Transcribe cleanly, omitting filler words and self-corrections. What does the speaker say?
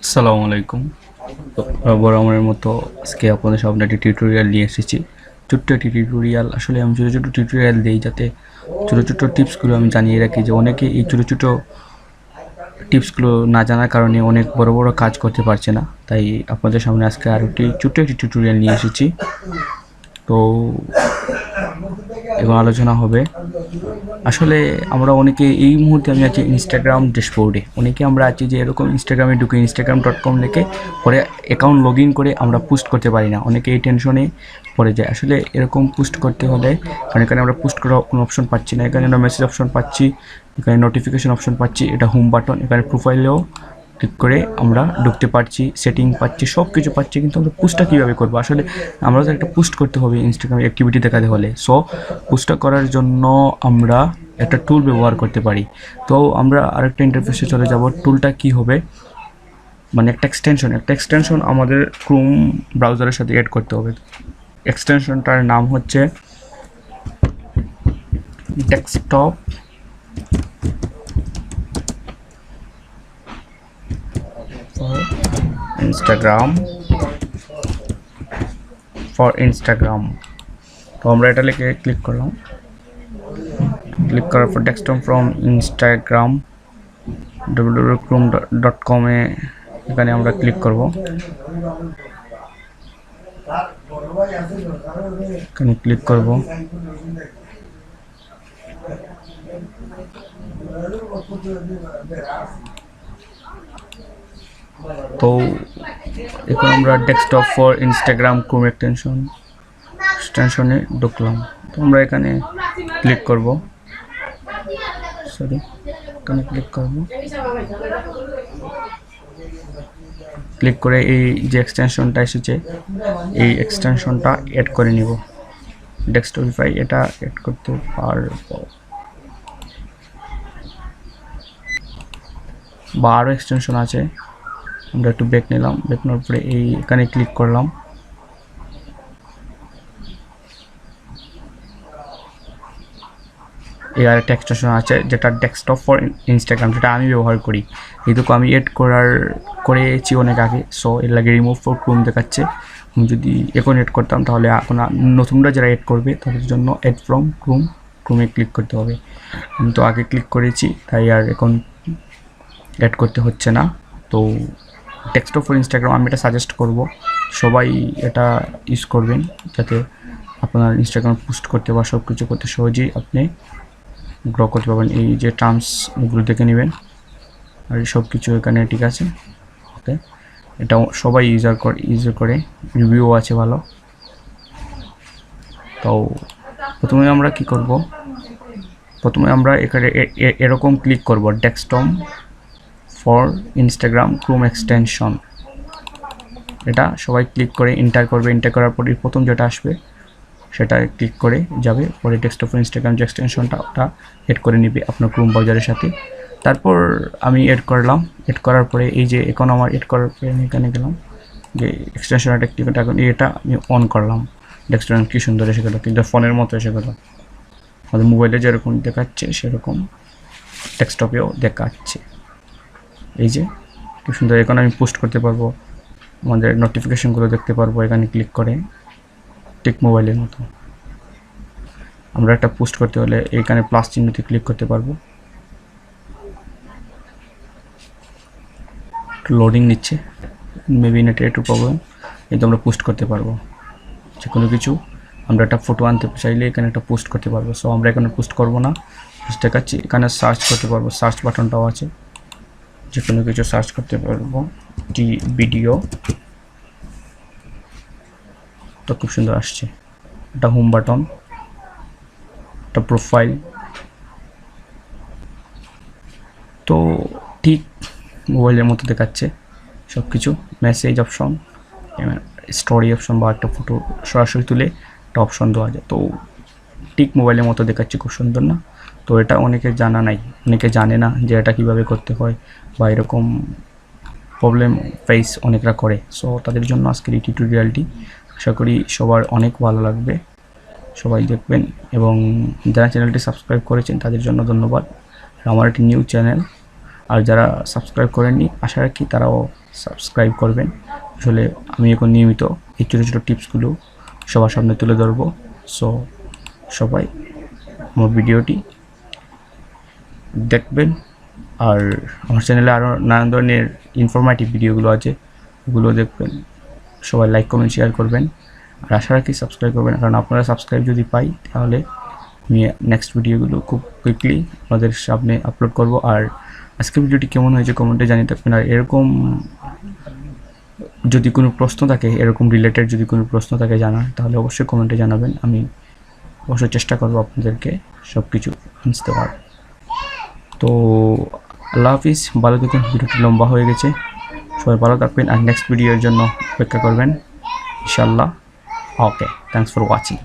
আসসালামু আলাইকুম। তো বরাবরের মতো আজকে আপনাদের সামনে একটি টিউটোরিয়াল নিয়ে এসেছি। ছোট্ট একটি টিউটোরিয়াল, আসলে আমি ছোটো ছোটো টিউটোরিয়াল দিই যাতে ছোটো ছোটো টিপসগুলো আমি জানিয়ে রাখি, যে অনেকে এই ছোটো ছোটো টিপসগুলো না জানার কারণে অনেক বড় বড় কাজ করতে পারছে না। তাই আপনাদের সামনে আজকে আরও একটি ছোট্ট একটি টিউটোরিয়াল নিয়ে এসেছি। তো এবং আলোচনা হবে। আসলে আমরা অনেকে এই মুহূর্তে আমি আছি ইনস্টাগ্রাম ড্যাশবোর্ডে। অনেকে আমরা আছি যে এরকম ইনস্টাগ্রামে ঢুকে instagram.com লিখে পরে অ্যাকাউন্ট লগ ইন করে আমরা পোস্ট করতে পারি না। অনেকে এই টেনশনে পড়ে যায়। আসলে এরকম পোস্ট করতে হলে, কারণ এখানে আমরা পোস্ট করার কোনো অপশন পাচ্ছি না। এখানে আমরা মেসেজ অপশন পাচ্ছি, এখানে নোটিফিকেশন অপশন পাচ্ছি, এটা হোম বাটন, এখানে প্রোফাইলেও ক্লিক করে আমরা ঢুকতে পারছি, সেটিং পাচ্ছি, সব কিছু পাচ্ছি। কিন্তু আমরা পোস্টটা কীভাবে করবো? আসলে আমরা তো একটা পোস্ট করতে হবে ইনস্টাগ্রামে অ্যাক্টিভিটি দেখাতে হলে। সো পোস্টটা করার জন্য আমরা একটা টুল ব্যবহার করতে পারি। তো আমরা আরেকটা ইন্টারফেসে চলে যাব। টুলটা কি হবে, মানে একটা এক্সটেনশন আমাদের ক্রোম ব্রাউজারের সাথে অ্যাড করতে হবে। এক্সটেনশনটার নাম হচ্ছে ডেস্কটপ ইনস্টাগ্রাম। তো আমরা এটা লিখে ক্লিক করলাম। ক্লিক করার পর ডেস্কটপ ফ্রম ইনস্টাগ্রাম www.chrome.com এ এখানে আমরা ক্লিক করব। এখানে ক্লিক করব। তো এখন আমরা ডেস্কটপ ফর ইনস্টাগ্রাম ক্রোম এক্সটেনশনে ঢুকলাম। তো আমরা এখানে ক্লিক করব। এখানে ক্লিক করব। ক্লিক করে এই যে এক্সটেনশনটা এসেছে, এই এক্সটেনশনটা অ্যাড করে নিব। ডেস্কটপিফাই এটা অ্যাড করতে পারবো, বা আরও এক্সটেনশন আছে। আমরা একটু ব্যাক নিলাম, ব্যাক নেওয়ার পরে এই এখানে ক্লিক করলাম। এই আরেকটা এক্সটেনশন আছে যেটা ডেস্কটপ ফর ইনস্টাগ্রাম, যেটা আমি ব্যবহার করি। এইটুকু আমি এড করেছি অনেক আগে। সো এর লাগে রিমুভ ফর ক্রোম দেখাচ্ছে। আমি যদি এখন এড করতাম তাহলে এখন নতুনরা যারা এড করবে তাদের জন্য এড ফ্রম ক্রোমে ক্লিক করতে হবে। আমি তো আগে ক্লিক করেছি, তাই আর এখন অ্যাড করতে হচ্ছে না। তো ডেস্কটপ ফর ইনস্টাগ্রাম আমি এটা সাজেস্ট করব, সবাই এটা ইউজ করবেন, যাতে আপনার ইনস্টাগ্রাম পোস্ট করতে বা সব কিছু করতে সহজেই আপনি গ্রো করতে পারবেন। এই যে টার্মসগুলো দেখে নেবেন, আর সব কিছু এখানে ঠিক আছে। ওকে, এটা সবাই ইউজ করে, রিভিউ আছে ভালো। তো প্রথমে আমরা কি করব, প্রথমে আমরা এখানে এরকম ক্লিক করব, desktop for Instagram Chrome extension. এটা সবাই ক্লিক করে এন্টার করবে। এন্টার করার পরে প্রথম যেটা আসবে সেটা ক্লিক করে যাবে, পরে ডেস্কটপ ফর ইনস্টাগ্রাম যে এক্সটেনশনটা ওটা এড করে নিবে আপনার ক্রোম ব্রাউজারের সাথে। তারপর আমি এড করলাম। এড করার পরে এই যে এখন আমার এড করার পরে আমি এখানে গেলাম, যে এক্সটেনশনটা অ্যাক্টিভেট, এখন এটা আমি অন করলাম। ডেস্কটপ কি সুন্দর এসে গেলো, কিন্তু ফোনের মতো এসে গেলো। আমাদের মোবাইলে যেরকম দেখাচ্ছে সেরকম ডেস্কটপেও দেখাচ্ছে। এই যে খুব সুন্দর। এখন আমি পোস্ট করতে পারবো, আমাদের নোটিফিকেশনগুলো দেখতে পারবো এখানে ক্লিক করে, ঠিক মোবাইলের মতো। আমরা একটা পোস্ট করতে হলে এখানে প্লাস চিহ্নতে ক্লিক করতে পারবো। লোডিং নিচ্ছে, মেবি নেটের একটু প্রবলেম, কিন্তু আমরা পোস্ট করতে পারবো যে কোনো কিছু। আমরা একটা ফটো আনতে চাইলে এখানে একটা পোস্ট করতে পারবো। সো আমরা এখানে পোস্ট করবো না, দেখাচ্ছি। এখানে সার্চ করতে পারবো, সার্চ বাটনটাও আছে, যে কোনো কিছু সার্চ করতে পারবো। ভিডিও তো খুব সুন্দর আসছে। এটা হোম বাটন, এটা প্রোফাইল। তো ঠিক মোবাইলের মতো দেখাচ্ছে সব কিছু। মেসেজ অপশন, স্টোরি অপশন, বা একটা ফটো সরাসরি তুলে একটা অপশন দেওয়া যায়। তো ঠিক মোবাইলের মতো দেখাচ্ছে, খুব সুন্দর না? তো এটা অনেকে জানা নাই, অনেকে জানে না যে এটা কীভাবে করতে হয়, বা এরকম প্রবলেম ফেস অনেকরা করে। সো তাদের জন্য আজকের এই টিউটোরিয়ালটি। আশা করি সবার অনেক ভালো লাগবে, সবাই দেখবেন। এবং যারা চ্যানেলটি সাবস্ক্রাইব করেছেন তাদের জন্য ধন্যবাদ। আমার একটি নিউ চ্যানেল, আর যারা সাবস্ক্রাইব করেননি আশা রাখি তারাও সাবস্ক্রাইব করবেন। আসলে আমি এখন নিয়মিত এই ছোটো ছোটো টিপসগুলো সবার সামনে তুলে ধরবো। সো সবাই আমার ভিডিওটি দেখবেন, আর আমার চ্যানেলে আরও নানান ধরনের ইনফরমেটিভ ভিডিওগুলো আছে, ওগুলো দেখবেন। সবাই লাইক কমেন্ট শেয়ার করবেন, আর আশা রাখি সাবস্ক্রাইব করবেন, কারণ আপনারা সাবস্ক্রাইব যদি পাই তাহলে আমি নেক্সট ভিডিওগুলো খুব কুইকলি আপনাদের সামনে আপলোড করব। আর আজকের ভিডিওটি কেমন হয়েছে কমেন্টে জানিয়ে থাকবেন। আর এরকম যদি কোনো প্রশ্ন থাকে, এরকম রিলেটেড যদি কোনো প্রশ্ন থাকে জানার, তাহলে অবশ্যই কমেন্টে জানাবেন। আমি অবশ্যই চেষ্টা করবো আপনাদেরকে সব কিছু আনসার দেওয়ার। তো আল্লাহ হাফিজ, ভালো থাকুন। ভিডিওটি লম্বা হয়ে গেছে, সবাই ভালো থাকবেন আর নেক্সট ভিডিওর জন্য অপেক্ষা করবেন ইনশাআল্লাহ। ওকে, থ্যাংকস ফর ওয়াচিং।